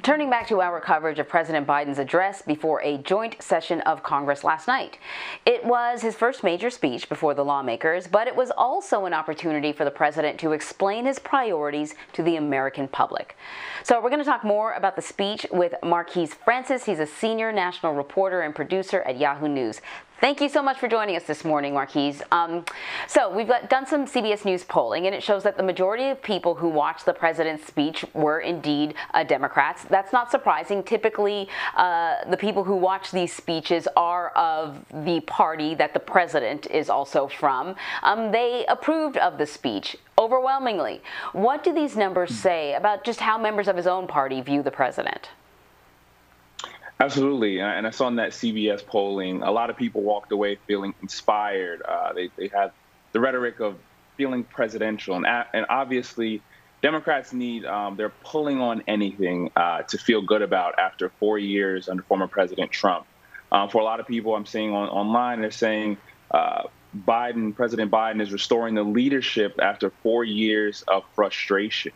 Turning back to our coverage of President Biden's address before a joint session of Congress last night. It was his first major speech before the lawmakers, but it was also an opportunity for the president to explain his priorities to the American public. So we're going to talk more about the speech with Marquise Francis. He's a senior national reporter and producer at Yahoo News. Thank you so much for joining us this morning, Marquise. So we've done some CBS News polling, and it shows that the majority of people who watched the president's speech were indeed Democrats. That's not surprising. Typically, the people who watch these speeches are of the party that the president is also from. They approved of the speech overwhelmingly. What do these numbers say about just how members of his own party view the president? Absolutely, and I saw in that CBS polling, a lot of people walked away feeling inspired. They had the rhetoric of feeling presidential, and obviously, Democrats they're pulling on anything to feel good about after 4 years under former President Trump. For a lot of people, I'm seeing online, they're saying President Biden is restoring the leadership after 4 years of frustration.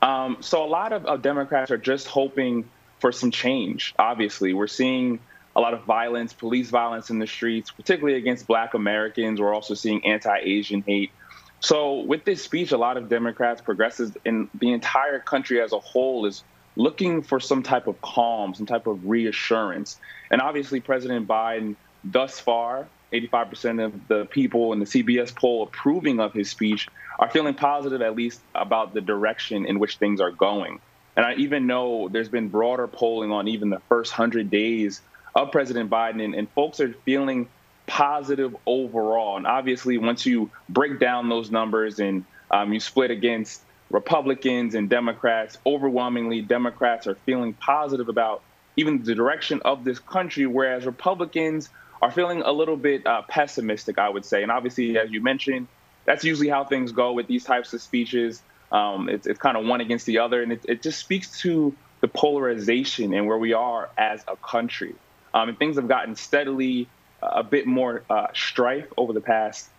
So a lot of Democrats are just hoping for some change. Obviously, we're seeing a lot of violence, police violence in the streets, particularly against Black Americans. We're also seeing anti-Asian hate. So with this speech, a lot of Democrats, progressives, and the entire country as a whole is looking for some type of calm, some type of reassurance. And obviously, President Biden, thus far, 85% of the people in the CBS poll approving of his speech are feeling positive, at least about the direction in which things are going. And I even know there's been broader polling on even the first 100 days of President Biden, and folks are feeling positive overall. And obviously, once you break down those numbers and you split against Republicans and Democrats, overwhelmingly, Democrats are feeling positive about even the direction of this country, whereas Republicans are feeling a little bit pessimistic, I would say. And obviously, as you mentioned, that's usually how things go with these types of speeches. It's kind of one against the other, and it just speaks to the polarization and where we are as a country. And things have gotten steadily a bit more strife over the past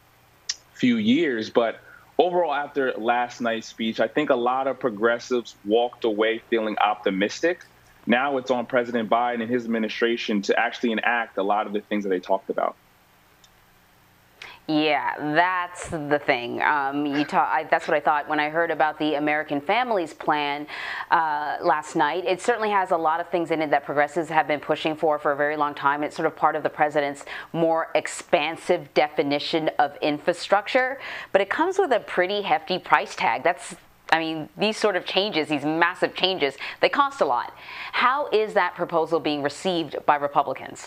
few years. But overall, after last night's speech, I think a lot of progressives walked away feeling optimistic. Now it's on President Biden and his administration to actually enact a lot of the things that they talked about. Yeah, that's the thing. That's what I thought when I heard about the American Families Plan last night. It certainly has a lot of things in it that progressives have been pushing for a very long time. It's sort of part of the president's more expansive definition of infrastructure, but it comes with a pretty hefty price tag. These sort of changes, these massive changes, they cost a lot. How is that proposal being received by Republicans?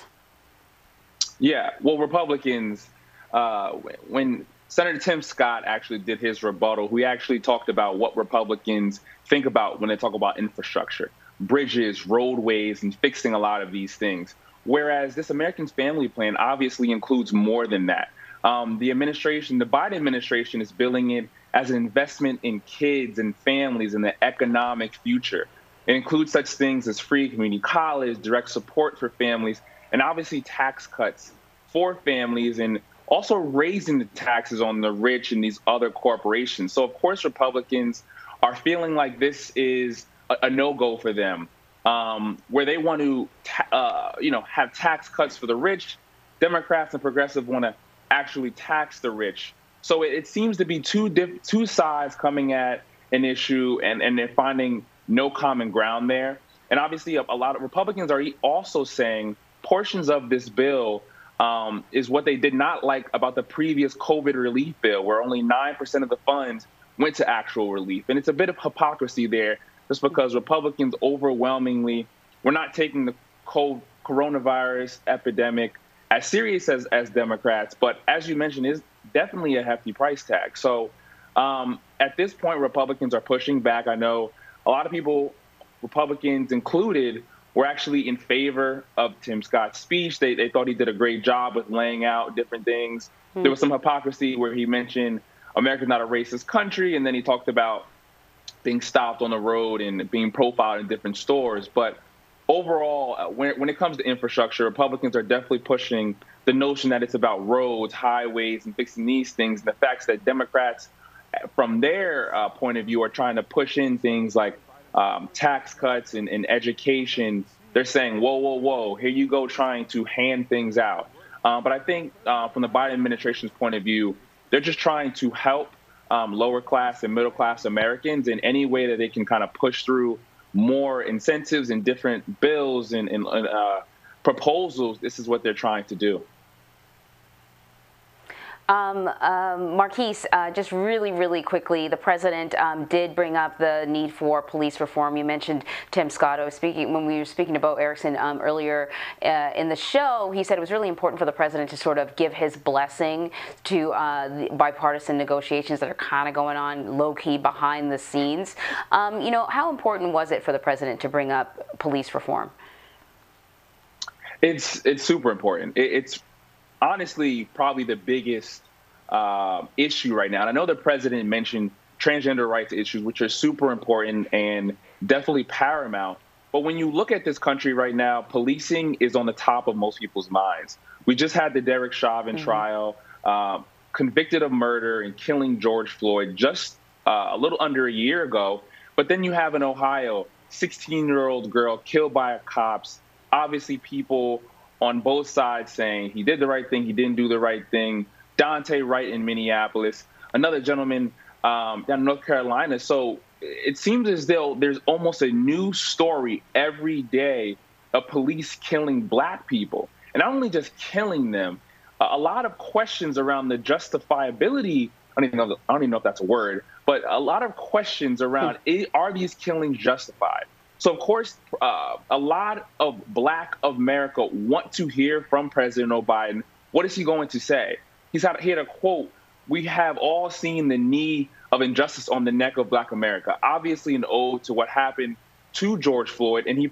Yeah, well, Republicans, when Senator Tim Scott actually did his rebuttal, we actually talked about what Republicans think about when they talk about infrastructure, bridges, roadways, and fixing a lot of these things. Whereas this American Family Plan obviously includes more than that. The Biden administration is billing it as an investment in kids and families and the economic future. It includes such things as free community college, direct support for families, and obviously tax cuts for families, and also raising the taxes on the rich and these other corporations. So, of course, Republicans are feeling like this is a no-go for them, where they want to, have tax cuts for the rich. Democrats and progressives want to actually tax the rich. So it seems to be two sides coming at an issue, and they're finding no common ground there. And obviously, a lot of Republicans are also saying portions of this bill is what they did not like about the previous COVID relief bill, where only 9% of the funds went to actual relief. And it's a bit of hypocrisy there, just because Republicans overwhelmingly were not taking the coronavirus epidemic as serious as Democrats. But as you mentioned, is definitely a hefty price tag. So at this point, Republicans are pushing back. I know a lot of people, Republicans included, were actually in favor of Tim Scott's speech. They thought he did a great job with laying out different things. There was some hypocrisy where he mentioned America's not a racist country, and then he talked about being stopped on the road and being profiled in different stores. But overall, when it comes to infrastructure, Republicans are definitely pushing the notion that it's about roads, highways, and fixing these things. And the fact that Democrats, from their point of view, are trying to push in things like tax cuts and education, they're saying, whoa, whoa, whoa, here you go trying to hand things out. But I think from the Biden administration's point of view, they're just trying to help lower class and middle class Americans in any way that they can kind of push through more incentives and different bills and proposals. This is what they're trying to do. Marquise, just really quickly, the president did bring up the need for police reform. You mentioned Tim Scott. When we were speaking to Bo Erickson earlier in the show, he said it was really important for the president to sort of give his blessing to the bipartisan negotiations that are kind of going on low-key behind the scenes. You know, how important was it for the president to bring up police reform? It's super important. It's honestly probably the biggest issue right now. And I know the president mentioned transgender rights issues, which are super important and definitely paramount. But when you look at this country right now, policing is on the top of most people's minds. We just had the Derek Chauvin trial, convicted of murder and killing George Floyd just a little under a year ago. But then you have in Ohio, 16-year-old girl killed by cops. Obviously, people on both sides saying he did the right thing, he didn't do the right thing. Dante Wright in Minneapolis, another gentleman down in North Carolina. So it seems as though there's almost a new story every day of police killing Black people. And not only just killing them, a lot of questions around the justifiability. I don't even know if that's a word, but a lot of questions around, are these killings justified? So, of course, a lot of Black America want to hear from President Biden. What is he going to say? He had a quote, "We have all seen the knee of injustice on the neck of Black America," obviously an ode to what happened to George Floyd. And he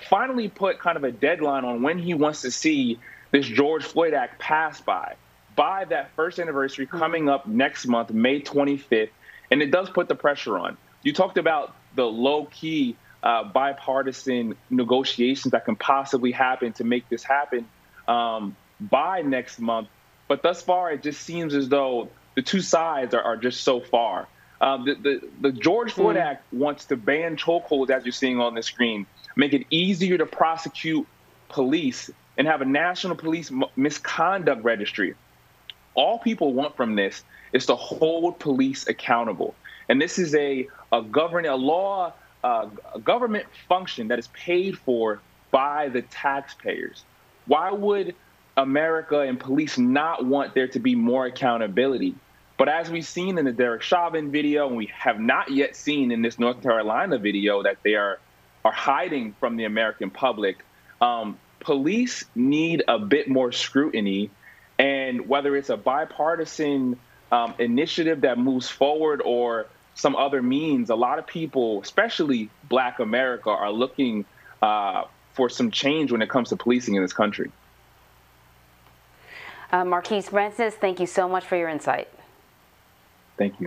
finally put kind of a deadline on when he wants to see this George Floyd Act passed by that first anniversary coming up next month, May 25th. And it does put the pressure on. You talked about the low-key bipartisan negotiations that can possibly happen to make this happen by next month. But thus far, it just seems as though the two sides are just so far. The George Floyd Act wants to ban chokeholds, as you're seeing on the screen, make it easier to prosecute police, and have a national police misconduct registry. All people want from this is to hold police accountable. And this is a government function that is paid for by the taxpayers. Why would America and police not want there to be more accountability? But as we've seen in the Derek Chauvin video, and we have not yet seen in this North Carolina video that they are hiding from the American public, police need a bit more scrutiny. And whether it's a bipartisan initiative that moves forward or some other means, a lot of people, especially Black America, are looking for some change when it comes to policing in this country. Marquise Francis, thank you so much for your insight. Thank you.